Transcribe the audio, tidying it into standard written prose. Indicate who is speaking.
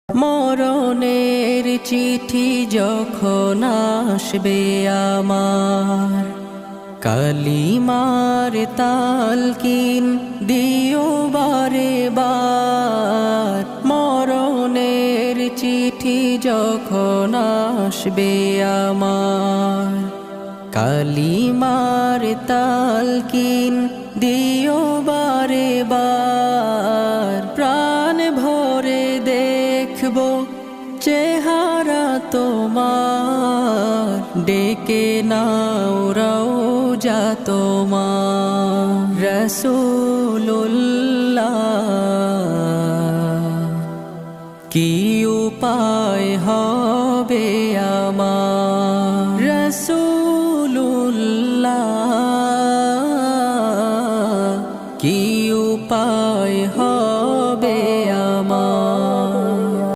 Speaker 1: মরণের চিঠি যখন আসবে আমার, কালিমার তালকিন দিও বারে বার। মরণের চিঠি যখন আসবে আমার, কালিমার তালকিন দিও বারে বার। প্রাণ ভরে দেখব চেহারা তোমার, ডেকে নাও রওজা তোমার। রাসূলুল্লাহ কি উপায় হবে আমার, রাসূল